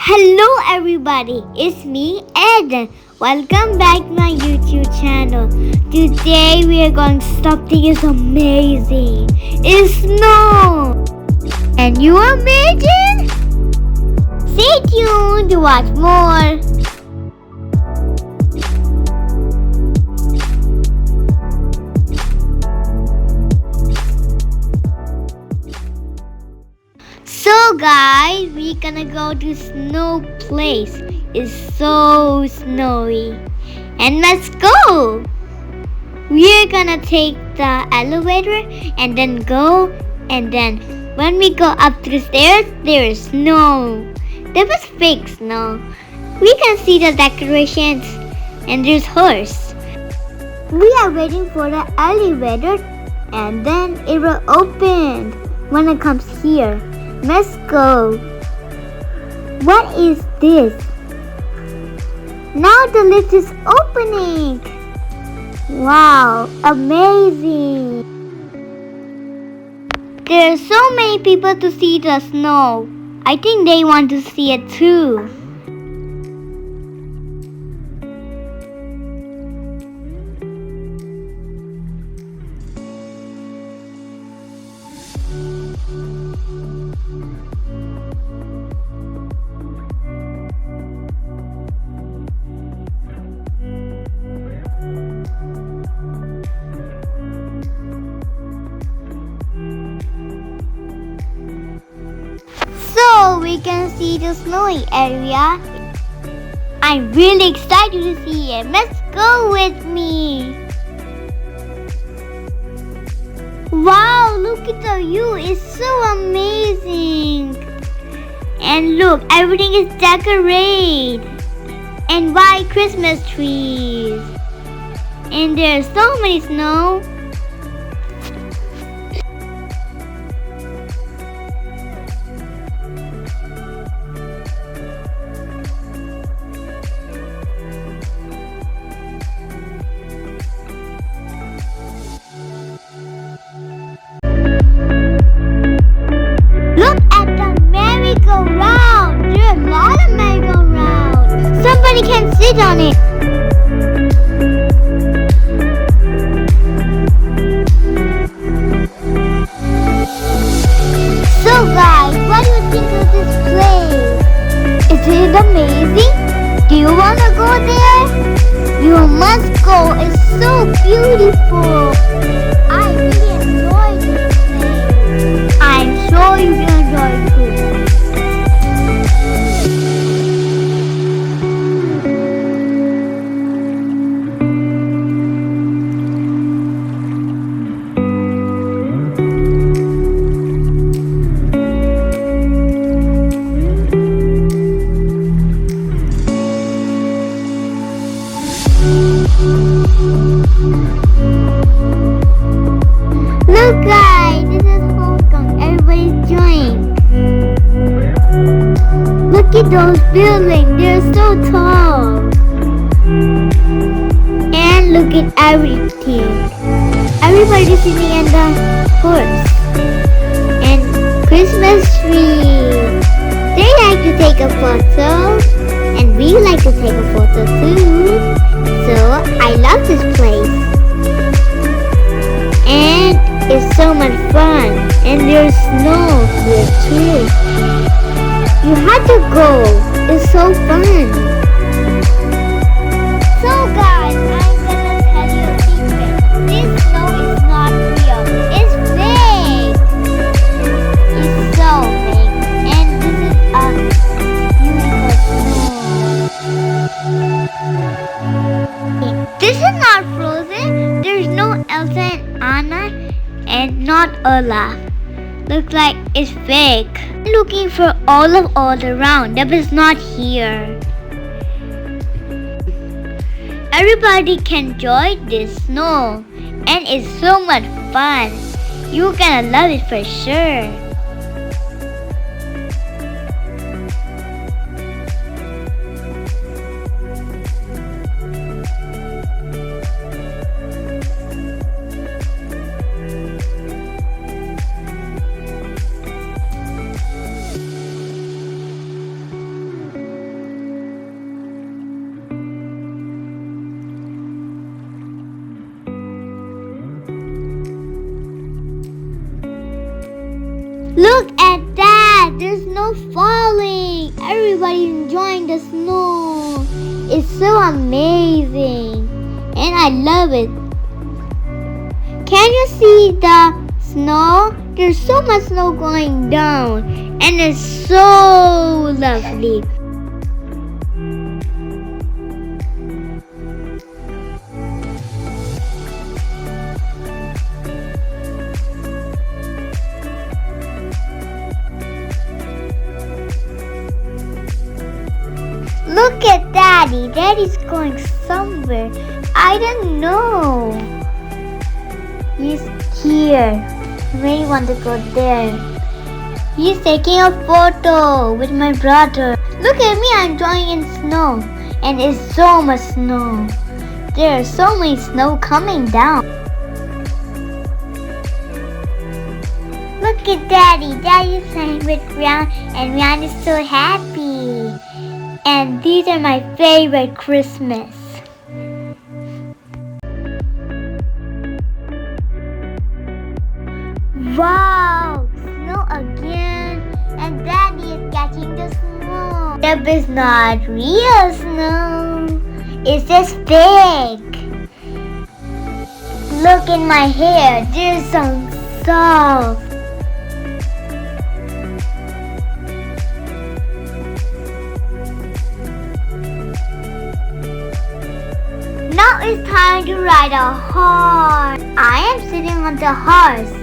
Hello everybody, it's me Ed. Welcome back to my YouTube channel. Today we are going to something is amazing. It's snow. And you imagine? Stay tuned to watch more. So guys, we're gonna go to snow place. It's so snowy. And let's go! We're gonna take the elevator and then go, and then when we go up to the stairs, there is snow. There was fake snow. We can see the decorations and there's horse. We are waiting for the elevator and then it will open when it comes here. Let's go. What is this? Now the lift is opening. Wow, amazing. There are so many people to see the snow. I think they want to see it too. So we can see the snowy area. I'm really excited to see it. Let's go with me. Wow, look at the view. It's so amazing. And look, everything is decorated. And white Christmas trees. And there's so many snow. Look at the merry-go-round. There are a lot of merry-go-rounds. Somebody can sit on it. So guys, what do you think of this place? Is it amazing? Do you want to go there? You must go. It's so beautiful. I really enjoyed this place. I'm sure you will enjoy it too. Look guys, this is Hong Kong. Everybody's enjoying. Look at those buildings. They're so tall. And look at everything. Everybody's sitting in the horse. And Christmas trees. They like to take a photo. And we like to take a photo too. So I love this place. And it's so much fun. And there's snow here too. You have to go. It's so fun. So guys, I'm gonna tell you a secret. This snow is not real. It's fake. It's so fake. And this is a beautiful snow. This is not frozen. There's no Elsa and Anna and not Olaf. Looks like it's fake. I'm looking for Olaf all around. That is not here. Everybody can enjoy this snow. And it's so much fun. You're gonna love it for sure. falling. Everybody enjoying the snow. It's so amazing. And I love it. Can you see the snow? There's so much snow going down. And it's so lovely. Look at Daddy. Daddy's going somewhere. I don't know. He's here. I really want to go there. He's taking a photo with my brother. Look at me. I'm drawing in snow. And it's so much snow. There's so many snow coming down. Look at Daddy. Daddy's playing with Ryan. And Ryan is so happy. And these are my favorite Christmas. Wow, snow again. And Daddy is catching the snow. That is not real snow. It's just fake. Look in my hair. There's some soft. Now it's time to ride a horse. I am sitting on the horse.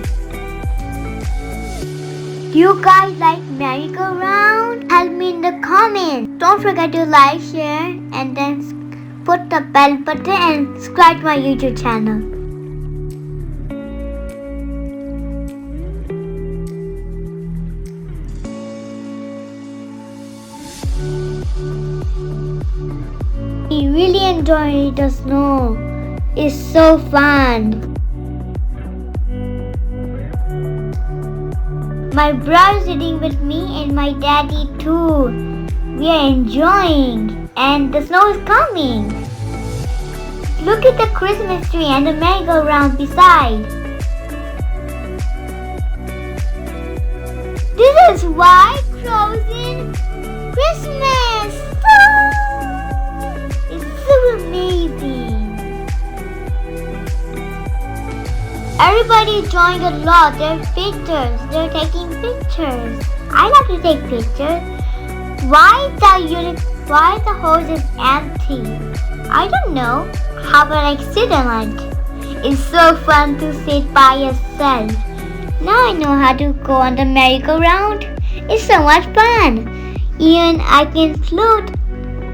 Do you guys like merry-go-round? Tell me in the comments. Don't forget to like, share, and then put the bell button and subscribe to my YouTube channel. I really enjoy the snow. It's so fun. My brother's sitting with me and my daddy too. We are enjoying and the snow is coming. Look at the Christmas tree and the merry-go-round beside. This is White Frozen Christmas! It's so amazing. Everybody is enjoying a lot. They're pictures. They're taking pictures. I love to take pictures. Why the hose is empty? I don't know. How about an accident? It's so fun to sit by yourself. Now I know how to go on the merry-go-round. It's so much fun. Even I can float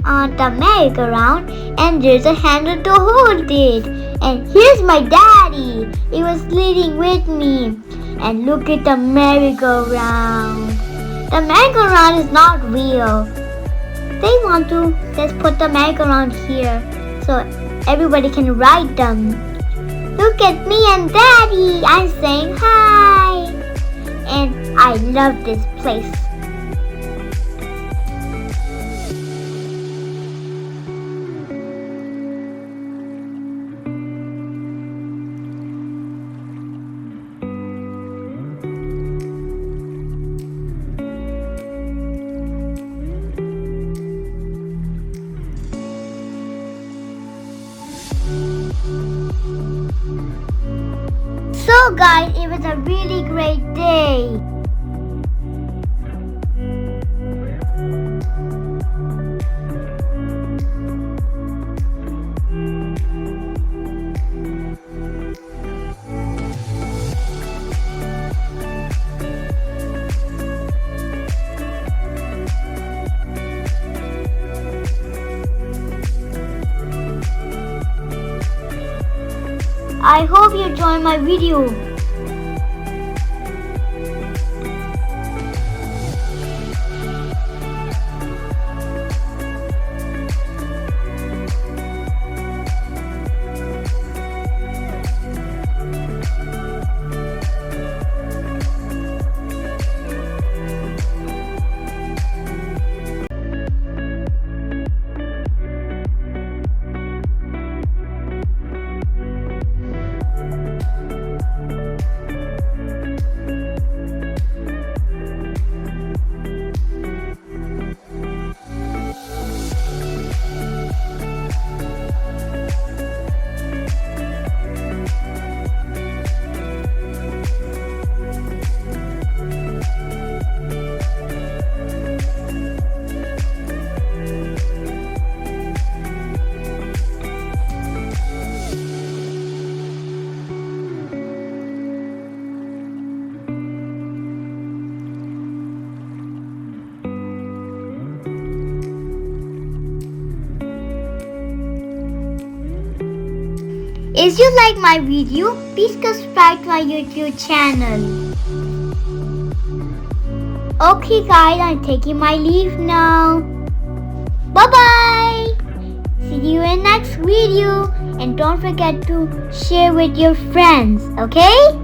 on the merry-go-round and there's a handle to hold it. And here's my daddy. He was leading with me. And look at the merry-go-round. The merry-go-round is not real. They want to just put the merry-go-round here so everybody can ride them. Look at me and daddy. I'm saying hi. And I love this place. So guys, it was a really great day. I hope you enjoyed my video. If you like my video, please subscribe to my YouTube channel. Okay guys, I'm taking my leave now. Bye bye. See you in next video, and don't forget to share with your friends, okay?